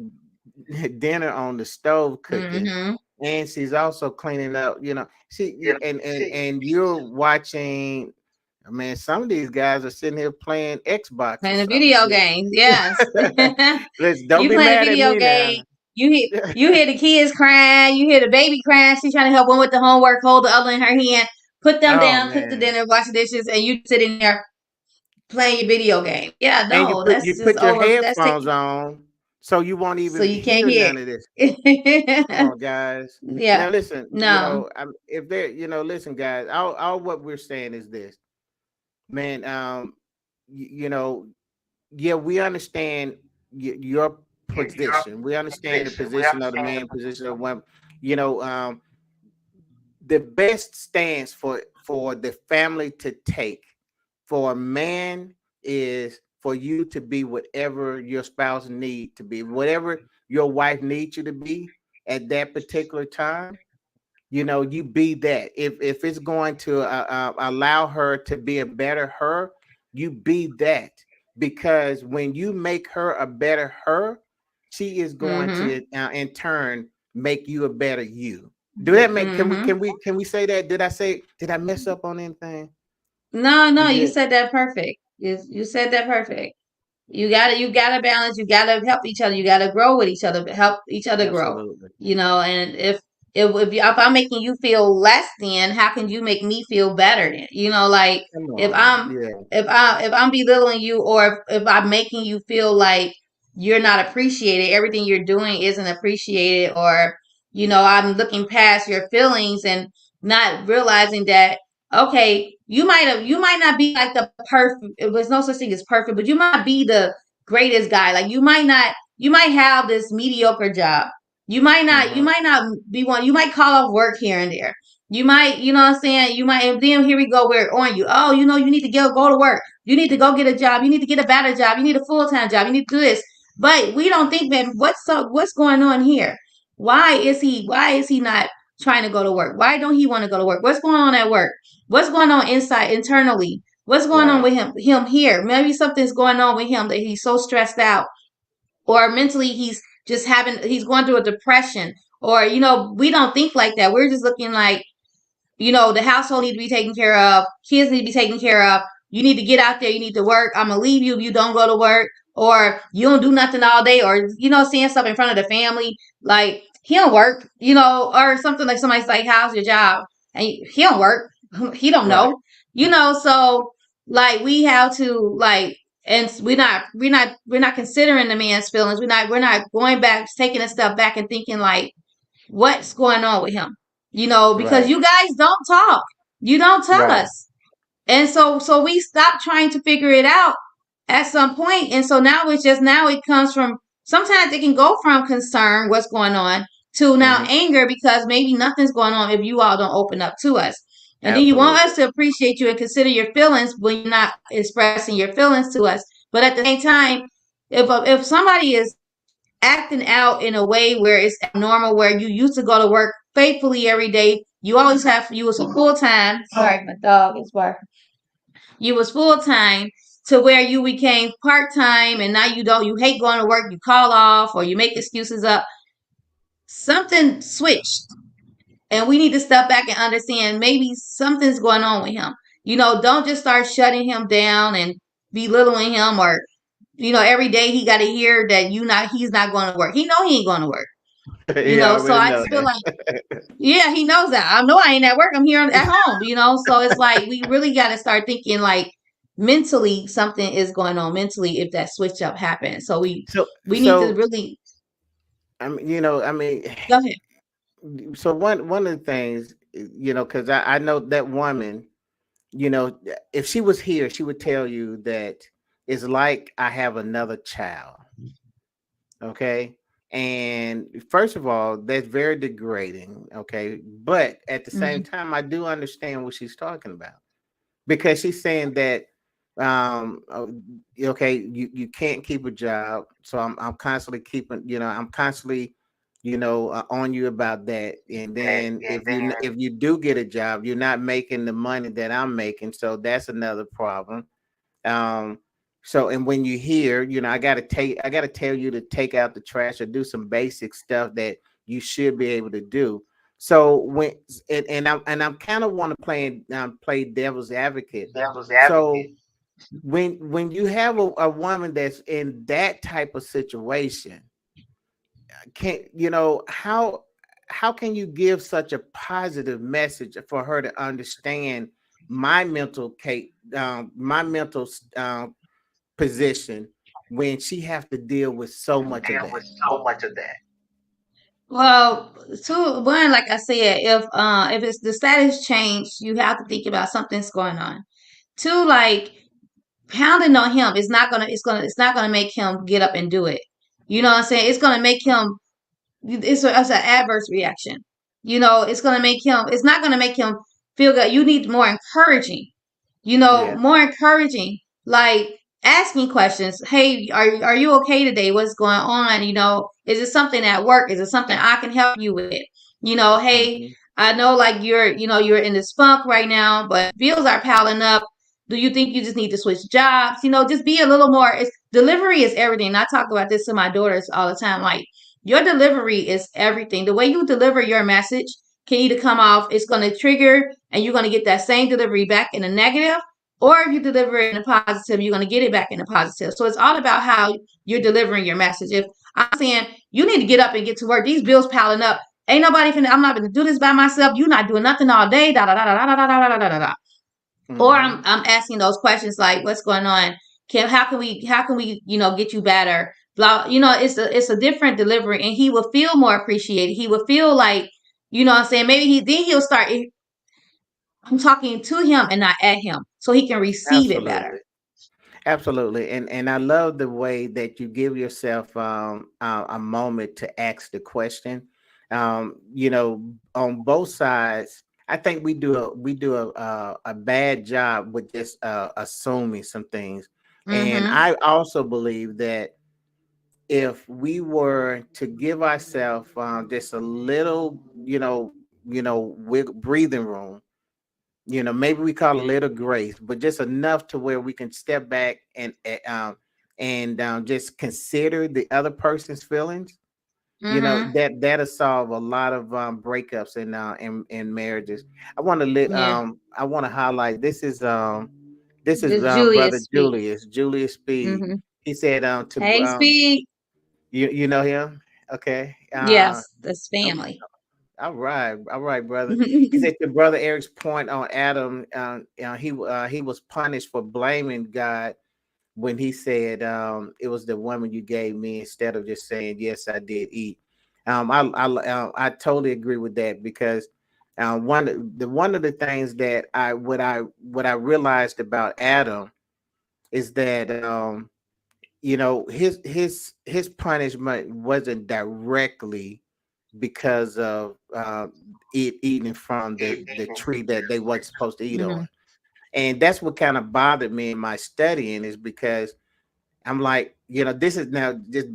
dinner on the stove cooking, Mhm. and she's also cleaning up. And you're watching. I mean, some of these guys are sitting here playing Xbox or Playing the something. video games. Yes. Listen, don't You be playing a mad at video me now. game. You hear the kids crying. You hear the baby crying. She's trying to help one with the homework, hold the other in her hand. Put them Oh down, cook the man. dinner, wash the dishes, and you sitting there playing your video game. Yeah, And no, that's you just put your over. That's headphones taking on so you won't so even you can't hear hear none of this. Come it. on, guys. Yeah, Now listen, no. if they're, listen, guys, all what we're saying is this, man. You know, yeah, we understand your position. We understand the position of the man, position of women. You know, the best stance for the family to take for a man is for you to be whatever your spouse need to be, whatever your wife needs you to be at that particular time. You be that. If it's going to allow her to be a better her, you be that. Because when you make her a better her, she is going Mm-hmm. to in turn make you a better you. Do that make can we Mm-hmm. say that? Did I mess up on anything? No, no, We you good? said that perfect. You said that perfect. You gotta balance. You gotta help each other. You gotta grow with each other. Help each other grow. Absolutely. And if I'm making you feel less than, how can you make me feel better than? Like Come if on. I'm Yeah. if I'm belittling you, or if I'm making you feel like you're not appreciated, everything you're doing isn't appreciated, or I'm looking past your feelings and not realizing that, okay, you might not be like the perfect. There's no such thing as perfect, but you might be the greatest guy. Like you might have this mediocre job. You Mm-hmm. might not be one. You might call off work here and there. You might, what I'm saying. You might, and then here we go. We're on you. Oh, you need to go to work. You need to go get a job. You need to get a better job. You need a full time job. You need to do this. But we don't think that what's going on here. Why is he not trying to go to work? Why don't he want to go to work? What's going on at work? What's going on inside internally? What's going on Right. with him here? Maybe something's going on with him that he's so stressed out, or mentally he's going through a depression, or we don't think like that. We're just looking like, the household need to be taken care of, kids need to be taken care of. You need to get out there, you need to work. I'm gonna leave you if you don't go to work, or you don't do nothing all day, or saying stuff in front of the family like he don't work, or something like somebody's like, how's your job? And he don't work. He don't Right. know. So like we have to like, and we're not considering the man's feelings. We're not going back, taking a step back and thinking like, what's going on with him, because Right. you guys don't talk. You don't tell Right. us. And so we stopped trying to figure it out at some point. And so now it comes from, sometimes it can go from concern, what's going on, to now Mm-hmm. anger because maybe nothing's going on if you all don't open up to us. And then you want Absolutely. us to appreciate you and consider your feelings when you're not expressing your feelings to us. But at the same time, if somebody is acting out in a way where it's abnormal, where you used to go to work faithfully every day, you was a full time. Sorry, my dog is barking. You was full time, to where you became part time, and now you hate going to work. You call off or you make excuses up. Something switched, and we need to step back and understand maybe something's going on with him. Don't just start shutting him down and belittling him, or every day he got to hear that he's not going to work. He know he ain't going to work. He So already I know just feel that. like, yeah, he knows that. I know I ain't at work. I'm here at home. So it's like we really got to start thinking like mentally something is going on mentally if that switch up happens. So we So we need to so really I mean, go ahead. so one of the things, because I know that woman, if she was here, she would tell you that it's like I have another child. Okay. And first of all, that's very degrading. Okay. But at the same Mm-hmm. time, I do understand what she's talking about, because she's saying that okay, you can't keep a job, so I'm constantly keeping, I'm constantly, on you about that. And then if you do get a job, you're not making the money that I'm making, so that's another problem. um so, and when you hear, I gotta tell you to take out the trash or do some basic stuff that you should be able to do. So when, and I'm kind of want to play devil's advocate. So when you have a woman that's in that type of situation, can how? how can you give such a positive message for her to understand my my mental position when she have to deal with so much of that? Well, two one, like I said, if it's the status change, you have to think about something's going on. Two, like pounding on him is not gonna it's not gonna make him get up and do it. You know what I'm saying? It's gonna make him it's an adverse reaction. You know, it's not gonna make him feel good. You need more encouraging. Yeah. More encouraging, like asking questions. Hey, are you okay today? What's going on? Is it something at work? Is it something I can help you with? Hey, Hmm. I know like you're in this funk right now, but bills are piling up. Do you think you just need to switch jobs? Just be a little more. Delivery is everything. And I talk about this to my daughters all the time. Like your delivery is everything. The way you deliver your message can either come off, it's going to trigger, and you're going to get that same delivery back in a negative, or if you deliver it in a positive, you're going to get it back in a positive. So it's all about how you're delivering your message. If I'm saying you need to get up and get to work, these bills piling up. Ain't nobody finna, I'm not gonna do this by myself. You're not doing nothing all day. Da da da da da da da da da da da. Or I'm Hmm. I'm asking those questions like, what's going on? How can we get you better? Blah. It's a different delivery, and he will feel more appreciated. He will feel like, what I'm saying, maybe he'll start. I'm talking to him and not at him, so he can receive it better. Absolutely. Absolutely. And I love the way that you give yourself a moment to ask the question. On both sides, I think we do a bad job with just assuming some things. And Mm-hmm. I also believe that if we were to give ourselves just a little, breathing room, maybe we call it a little grace, but just enough to where we can step back and just consider the other person's feelings. Mm-hmm. That'll solve a lot of breakups in marriages. Yeah. I want to highlight this is This brother Julius speak. Julius Speed. Mm-hmm. He said Hey, Speed. you know him. Okay. Yes, that's family. All right, brother. He said to brother Eric's point on Adam, he was punished for blaming God when he said it was the woman you gave me instead of just saying yes, I did eat. I totally agree with that because one of the things that I realized about Adam is that his punishment wasn't directly because of eating from the tree that they wasn't supposed to eat Mm-hmm. on. And that's what kind of bothered me in my studying is because I'm like, this is now just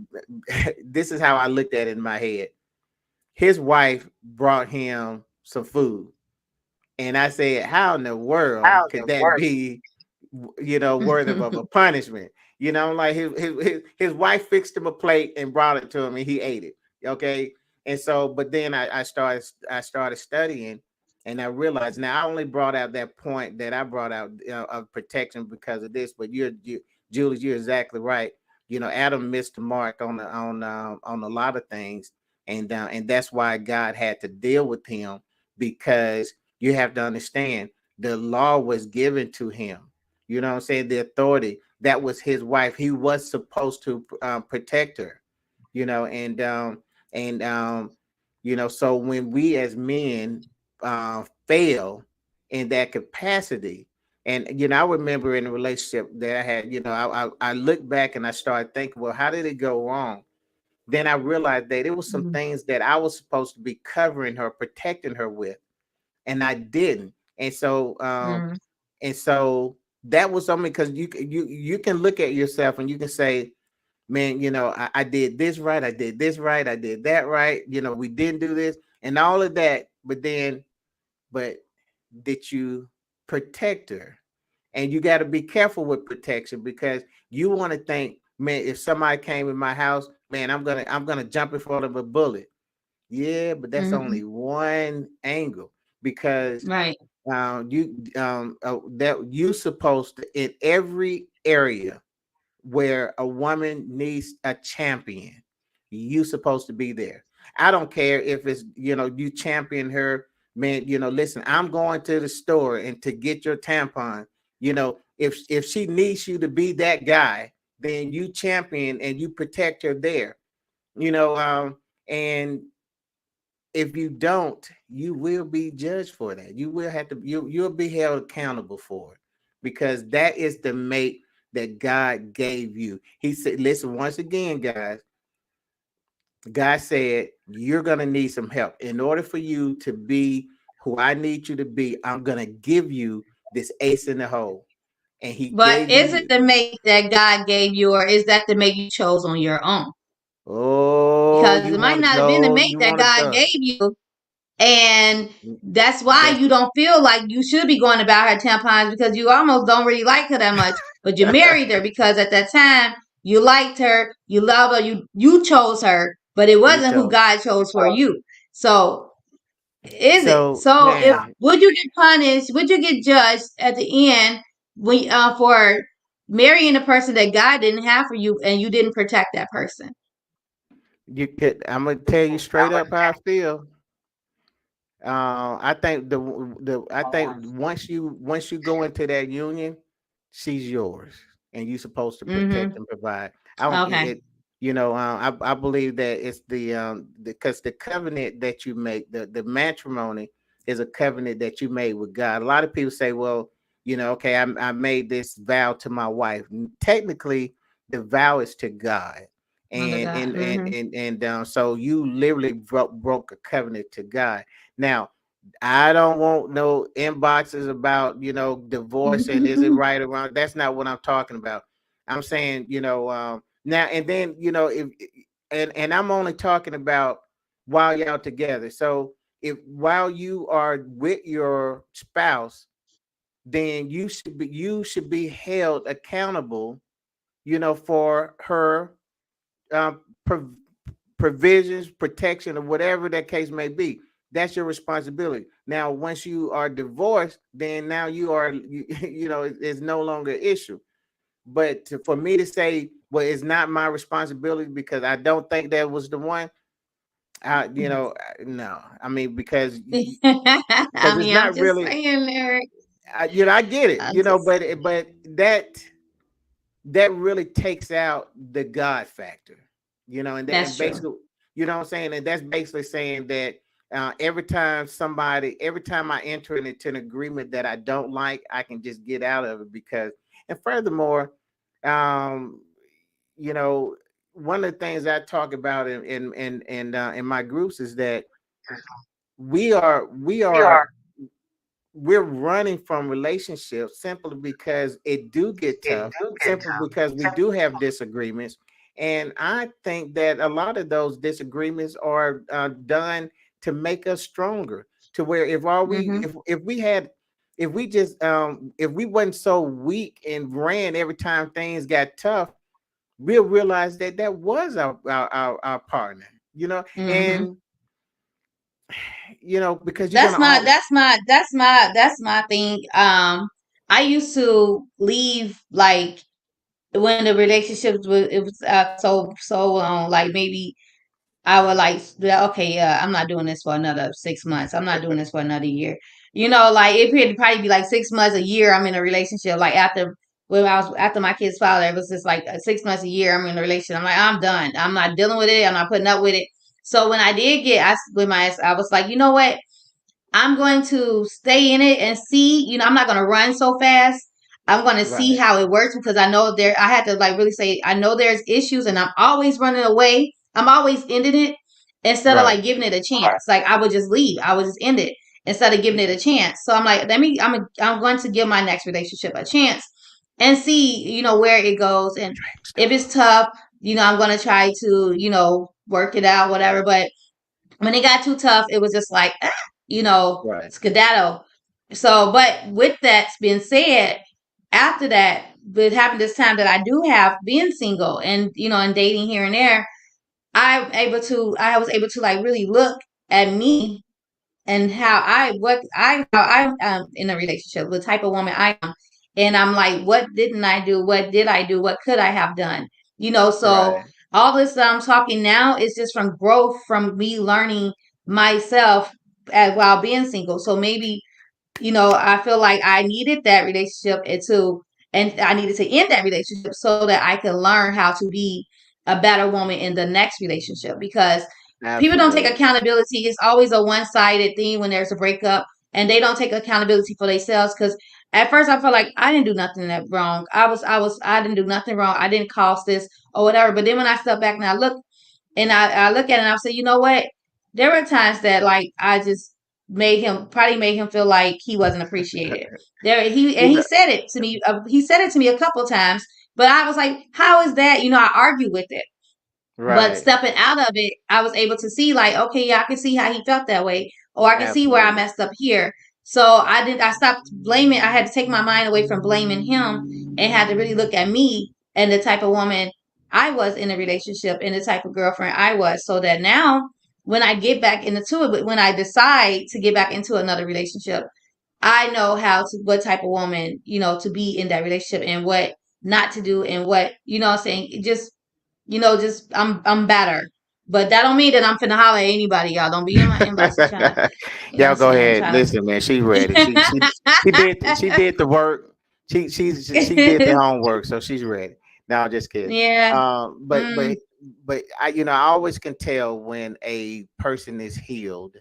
this is how I looked at it in my head. His wife brought him some food. And I said, how in the world could that be, worthy of a punishment? Like his wife fixed him a plate and brought it to him and he ate it. Okay. And so, but then I started studying and I realized now I only brought out that point that I brought out of protection because of this, but Julie, you're exactly right. Adam missed the mark on a lot of things. And that's why God had to deal with him because you have to understand the law was given to him. You know what I'm saying? The authority that was his wife. He was supposed to protect her. And so when we as men fail in that capacity, and I remember in a relationship that I had, I look back and I started thinking, well, how did it go wrong? Then I realized that it was some Mm-hmm. things that I was supposed to be covering her, protecting her with, and I didn't. And so that was something because you can look at yourself and you can say, man, I did this right, I did this right, I did that right. We didn't do this and all of that, but did you protect her? And you got to be careful with protection because you want to think, man, if somebody came in my house, man, I'm gonna jump in front of a bullet. Yeah, but that's Mm-hmm. only one angle because Right. that you supposed to in every area where a woman needs a champion, you supposed to be there. I don't care if it's, you champion her, man. Listen, I'm going to the store and to get your tampon. If she needs you to be that guy, then you champion and you protect her there. And if you don't, you will be judged for that. You will have to, you'll be held accountable for it, because that is the mate that God gave you. He said, listen, once again, guys, God said, you're going to need some help. In order for you to be who I need you to be, I'm going to give you this ace in the hole. And he But gave is it you, the mate that God gave you, or is that the mate you chose on your own? oh, Because you it might want to not have been the go, mate you that want to God go. gave you. And that's why That's you don't feel like you should be going about her tampons, because you almost don't really like her that much. But you married her because at that time you liked her, you love her, you chose her, but it you wasn't who chose. God chose for you. So is it? So, So if man, would you get punished? Would you get judged at the end when for marrying a person that God didn't have for you and you didn't protect that person? I'm gonna tell you straight up how I feel. I think I think once you go into that union, she's yours, and you're supposed to protect Mm-hmm. and provide. I don't Okay. it. I believe that it's because the covenant that you make, the matrimony is a covenant that you made with God. A lot of people say, well, okay, I made this vow to my wife. Technically, the vow is to God. Under And God. and and Mm-hmm. and, and so you literally broke a covenant to God. Now, I don't want no inboxes about, divorce and is it right or wrong. That's not what I'm talking about. I'm saying, now and then, if and I'm only talking about while y'all together. So if while you are with your spouse, then you should be held accountable, for her um, prov- provisions, protection, or whatever that case may be. That's your responsibility. Now, once you are divorced, then now it's no longer an issue. But for me to say, well, it's not my responsibility because I don't think that was the one. No. I mean, because I it's mean, I'm not just really. saying, Eric. I get it. I'm just But that really takes out the God factor, and that's true. basically, you know what I'm saying, and that's basically saying that every time I enter into an agreement that I don't like, I can just get out of it and furthermore, um, you know, one of the things I talk about in my groups is that we are we are we're running from relationships simply because it do get tough, simply because we do have disagreements. And I think that a lot of those disagreements are done to make us stronger. To where if all we Hmm. if we had if we just if we wasn't so weak and ran every time things got tough, we'll realize that that was our partner. Hmm. And because you're That's gonna my all that's my that's my thing. I used to leave like when the relationships was it was so long, like maybe I would like, okay, I'm not doing this for another 6 months. I'm not doing this for another year. Like it could probably be like 6 months, a year. I'm in a relationship. Like after my kid's father, it was just like 6 months, a year. I'm in a relationship. I'm like, I'm done. I'm not dealing with it. I'm not putting up with it. So when I did get, I was like, you know what? I'm going to stay in it and see. I'm not going to run so fast. I'm going to see right, how it works, because I had to like really say, I know there's issues and I'm always running away. I'm always ending it instead of right, like giving it a chance. Like I would just leave. I would just end it instead of giving it a chance. So I'm like, I'm going to give my next relationship a chance and see, where it goes. And if it's tough, I'm going to try to, work it out, whatever. But when it got too tough, it was just like, right, skedaddle. So, but with that being said, after that, with having this time that I do have being single and, and dating here and there, I was able to like really look at me and how I'm in a relationship, the type of woman I am. And I'm like, what didn't I do? What did I do? What could I have done? So right. all this that I'm talking now is just from growth, from me learning myself while being single. So maybe, I feel like I needed that relationship and I needed to end that relationship so that I could learn how to be a better woman in the next relationship, because people don't take Absolutely. accountability. It's always a one-sided thing when there's a breakup, and they don't take accountability for themselves. Because at first I felt like I didn't do nothing that wrong. I didn't do nothing wrong. I didn't cause this or whatever. But then when I step back and I look at it and I say, you know what? There were times that like I just probably made him feel like he wasn't appreciated. You He know, said it to me. He said it to me a couple of times, but I was like, how is that? I argued with it. But right. stepping out of it, I was able to see like, okay, yeah, I can see how he felt that way, or I can see where I Absolutely. messed up here. So I stopped blaming. I had to take my mind away from blaming him and had to really look at me and the type of woman I was in a relationship and the type of girlfriend I was, so that now when I get back into it, but when I decide to get back into another relationship, I know what type of woman, to be in that relationship and what not to do and what, what I'm saying. Just I'm better. But that don't mean that I'm finna holler at anybody, y'all. Don't be in my inbox and trying to, what Y'all I'm go saying, ahead. trying Listen, man, she's ready. She to. did the work. She did the homework, so she's ready. No, I'm just kidding. Yeah. Um, but Mm, but but I always can tell when a person is healed,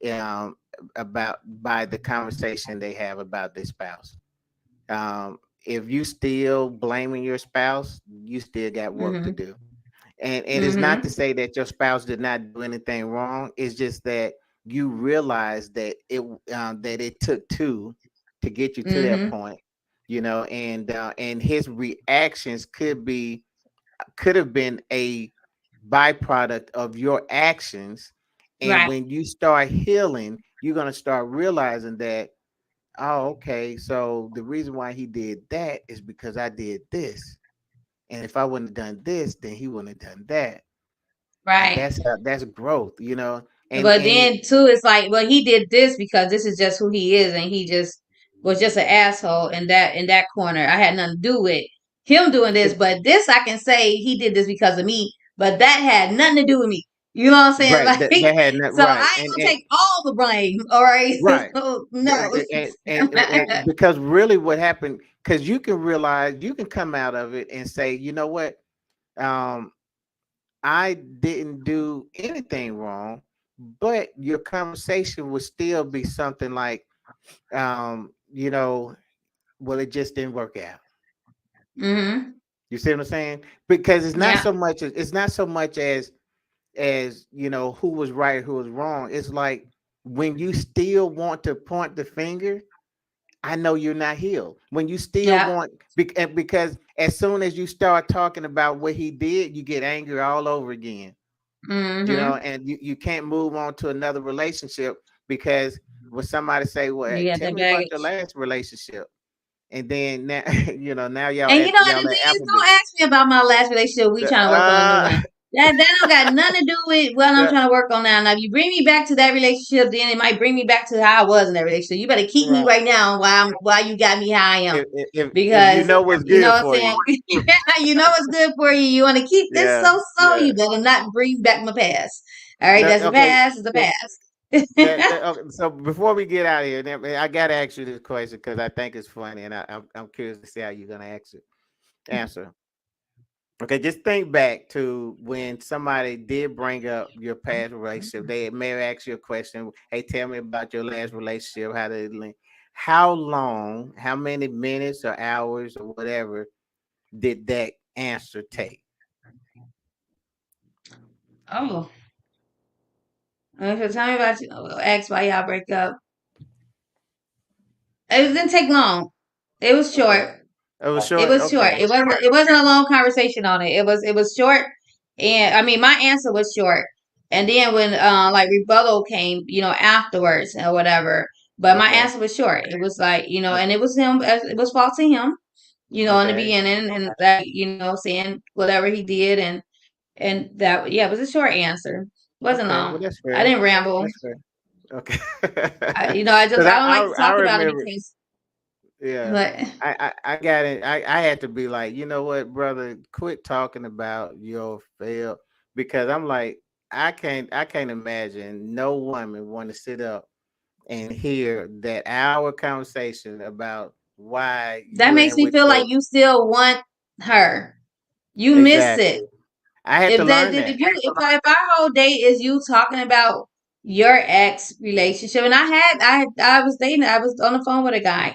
um, about by the conversation they have about their spouse. If you still blaming your spouse, you still got work to mhm. do. And it's not to Mhm. say that your spouse did not do anything wrong. It's just that you realize that it took two to get you to that Mhm. point, and his reactions could have been a byproduct of your actions. And Right. when you start healing, you're gonna start realizing that, oh, okay, so the reason why he did that is because I did this. And if I wouldn't have done this, then he wouldn't have done that. And Right. that's growth. But And then too, it's like, well, he did this because this is just who he is, and he just was just an asshole in that corner. I had nothing to do with him doing this, it, but this I can say he did this because of me, but that had nothing to do with me. You know what I'm saying? right, Like, that had not so I right. ain't gonna take all the blame. All right, Right. so And, no. because really what happened, because you can realize, you can come out of it and say, you know what, um I didn't do anything wrong, but your conversation would still be something like, well, it just didn't work out. Hmm. You see what I'm saying? Because Yeah. it's not so much as who was right, who was wrong. It's like, when you still want to point the finger, I know you're not healed. When you still Yeah. want, because as soon as you start talking about what he did, you get angry all over again. Hmm. And you can't move on to another relationship, because when somebody say, well, You hey, got tell that me about your baggage. last relationship, and then now now And and y'all the at thing is, Applebee's. don't ask me about my last relationship. We trying to work on a new Uh, one. That don't got nothing to do with what I'm yeah, trying to work on now. Now, if you bring me back to that relationship, then it might bring me back to how I was in that relationship. You better keep me right. right now while you got me how I am, If you because know what's you know good what I'm for saying. you, You know what's good for you. You want to keep this yeah, so. yeah. You better not bring back my past. All right, That, that's the okay. past. Is the So past. okay, so before we get out of here, I gotta ask you this question because I think it's funny, and I'm curious to see how you're gonna answer. Okay, just think back to when somebody did bring up your past relationship. They may have asked you a question. Hey, tell me about your last relationship. How did it link? How long, how many minutes or hours or whatever did that answer take? Oh, okay, so tell me about you. Ask why y'all break up. It didn't take long. It was Okay. short. It was It short. was short. Okay. It wasn't a long conversation on it. It was short, and I mean my answer was short. And then when like rebuttal came, afterwards or whatever. But my Okay. answer was short. It was like, o- and it was him. It was fault to him, in the Okay. beginning, and like, saying whatever he did, and that, yeah, it was a short answer. It wasn't Okay. Well, long. that's I fair. didn't ramble. That's fair. Okay. I Because don't like to I talk about it remember. because. Yeah. But I got it. I had to be like, you know what, brother, quit talking about your fail, because I'm like, I can't imagine no woman want to sit up and hear that hour conversation about why that you makes ain't me with feel like your you still want her. You miss it. exactly. I had to learn that. If our whole day is you talking about your ex relationship, and I was dating, I was on the phone with a guy,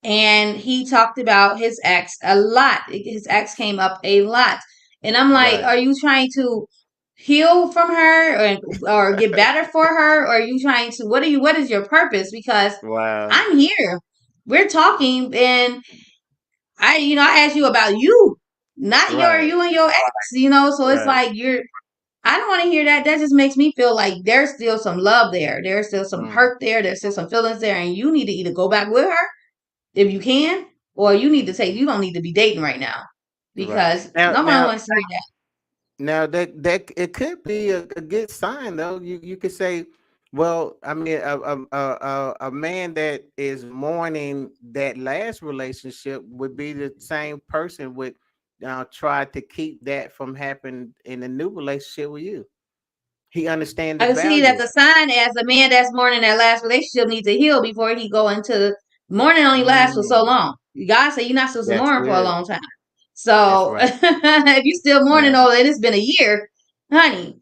and he talked about his ex a lot. His ex came up a lot, and I'm like, Right. are you trying to heal from her, or get better for her, or are you trying to what is your purpose? Because Wow. I'm here, we're talking, and I asked you about you, not Right. you and your ex, so it's Right. like I don't want to hear that. That just makes me feel like there's still some love there. There's still some Mm, hurt there. There's still some feelings there. And you need to either go back with her if you can, or you need to say you don't need to be dating right now, right. because Now, nobody now, wants to hear now that it could be a good sign though. You could say, well, I mean, a man that is mourning that last relationship would be the same person would try to keep that from happening in a new relationship with you. He understand the that. I see that value the of sign as a man that's mourning that last relationship needs to heal before he go into mourning. it. Only lasts for so Mm, long. God said you're not supposed to that's mourn for a good. long time. That's So right. if you still mourning, Now, oh, and it's been a year, honey,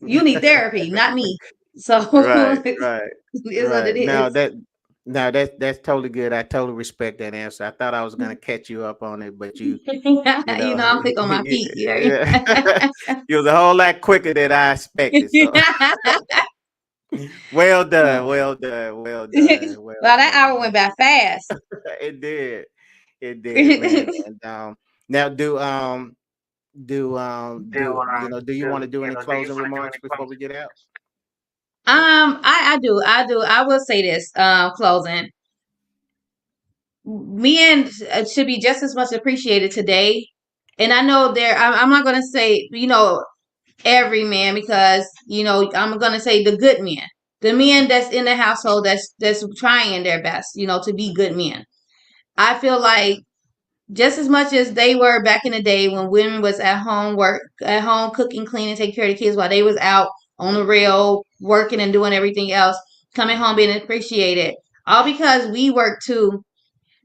you need therapy, not me. So right, right, it's what it right. Now is. that now that's totally good. I totally respect that answer. I thought I was gonna catch you up on it, but you know, I'm quick on my feet. yeah, you was a whole lot quicker than I expected. So well done, well done, well done, well Well, that hour done. went by fast. It did, it did, man. And now do you want to do any closing remarks before we get out? I do. I will say this. Closing. Men should be just as much appreciated today. And I know I'm not going to say, every man, because, I'm going to say the good men, the men that's in the household that's trying their best, to be good men. I feel like just as much as they were back in the day when women was at home cooking, cleaning, taking care of the kids while they was out on the rail working and doing everything else, coming home being appreciated, all because we work too.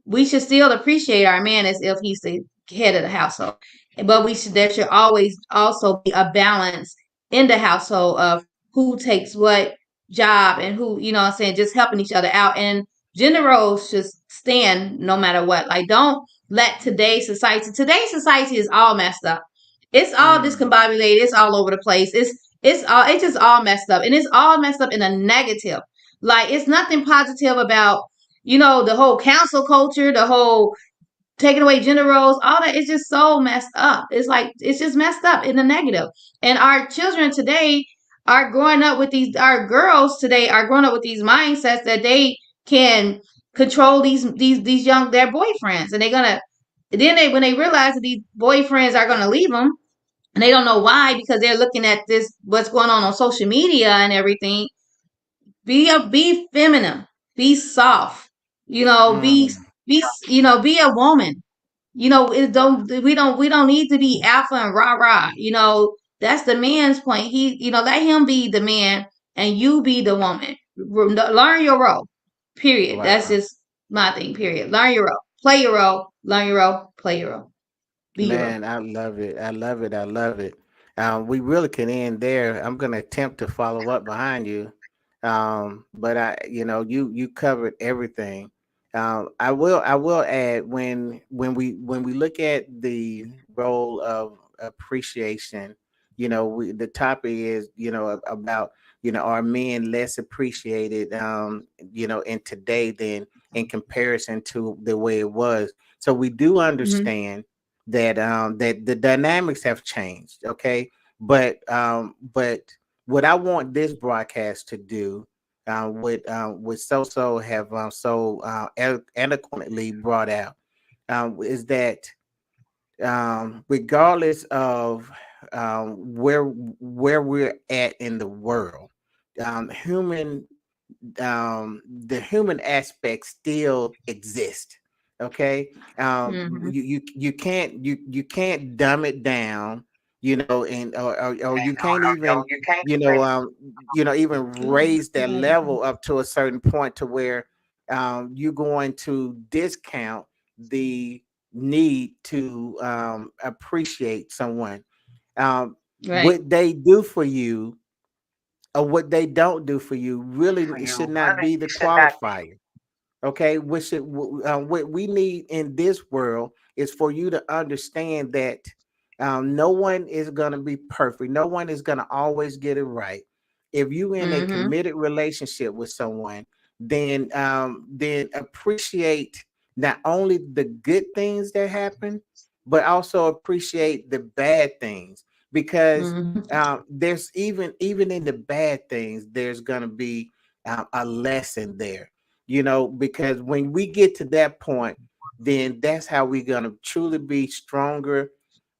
We should still appreciate our man as if he's the head of the household. But there should always also be a balance in the household of who takes what job, and who, what I'm saying, just helping each other out. And gender roles should stand no matter what. Like, don't let today's society is all messed up. It's all Mm, discombobulated. It's all over the place. It's just all messed up. And it's all messed up in a negative. Like, it's nothing positive about, the whole council culture, the whole taking away gender roles, all that is just so messed up. It's like, it's just messed up in the negative. And our children today our girls today are growing up with these mindsets that they can control these young their boyfriends, and they're gonna then when they realize that these boyfriends are gonna leave them, and they don't know why, because they're looking at this what's going on social media and everything. Be feminine, be soft, mm. be a woman. It don't we don't need to be alpha and rah rah. That's the man's point. Let him be the man and you be the woman. Learn your role. Period. That's Wow. just my thing. Period. Learn your role. Play your role. Learn your role. Play your role. Be your role. Man, I love it. I love it. I love it. We really can end there. I'm going to attempt to follow up behind you, but you covered everything. I will add when we look at the role of appreciation. The topic is about are men less appreciated in today than in comparison to the way it was. So we do Mm-hmm. understand that the dynamics have changed. Okay, but what I want this broadcast to do, what SoSo have eloquently brought out, is that regardless of where we're at in the world, human the human aspect still exists. Okay. Mhm. You can't dumb it down, and or you can't even, you know um even raise that level up to a certain point to where you're going to discount the need to appreciate someone. Right. What they do for you or what they don't do for you really it should not be the qualifier. Okay, what we need in this world is for you to understand that no one is going to be perfect. No one is going to always get it right. If you in a Mhm. committed relationship with someone, then appreciate not only the good things that happen, but also appreciate the bad things, because Mhm. there's even in the bad things there's going to be a lesson there, because when we get to that point, then that's how we're going to truly be stronger.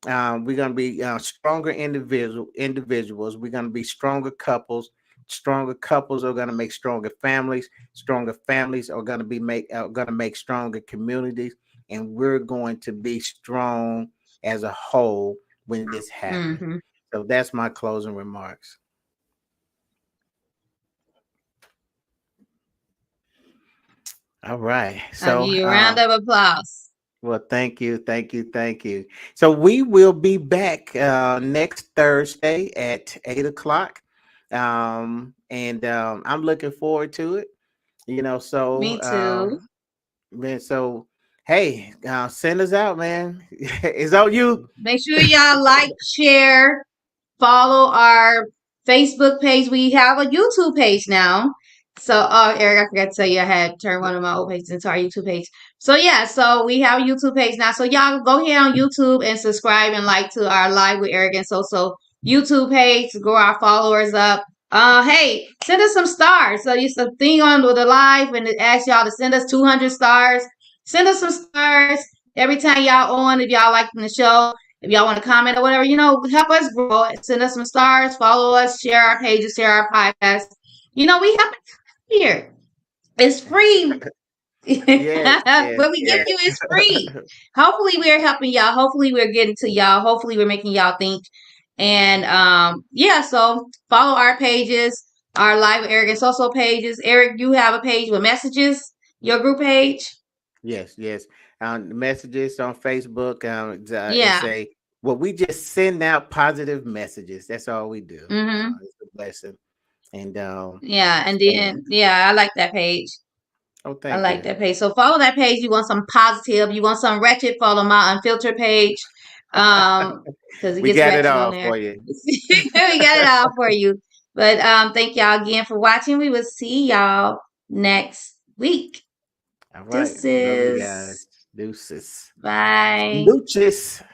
We're going to be stronger individuals. We're going to be stronger couples. Stronger couples are going to make stronger families. Stronger families are going to make stronger communities, and we're going to be strong as a whole when this happens. Mhm. So that's my closing remarks. All right. I'll So give you a round of applause. well, thank you, thank you, thank you. So we will be back next Thursday at 8 o'clock, and I'm looking forward to it. Me too. Man. So hey, send us out, man. It's on you. Make sure y'all like, share, follow our Facebook page. We have a YouTube page now. So, Eric, I forgot to tell you, I had turned one of my old pages into our YouTube page. So, yeah, so we have a YouTube page now. So, y'all go here on YouTube and subscribe and like to our Live with Eric and So YouTube page to grow our followers up. Hey, send us some stars. So, you the thing on with the live and it asks y'all to send us 200 stars. Send us some stars every time y'all on if y'all liking the show. If y'all want to comment or whatever, help us grow. Send us some stars, follow us, share our pages, share our podcast. We have it here. It's free. Yes, yes, What we give yes. you is free. Hopefully we're helping y'all. Hopefully we're getting to y'all. Hopefully we're making y'all think. And yeah, so follow our pages, our live with Eric and SoSo pages. Eric, you have a page with messages, your group page. Yes, yes. Messages on Facebook. It's Yeah. a well, we just send out positive messages. That's all we do. Mm-hmm. It's a blessing. And Yeah. And so, then yeah, I like that page. oh, I thank like you. that page. So follow that page. You want some positive. You want some wretched. Follow my unfiltered page. Because it We gets got it wretched on all there. for you. We got it all for you. But thank y'all again for watching. We will see y'all next week. All right. Love you Deuces. guys. Deuces. Bye. Deuces.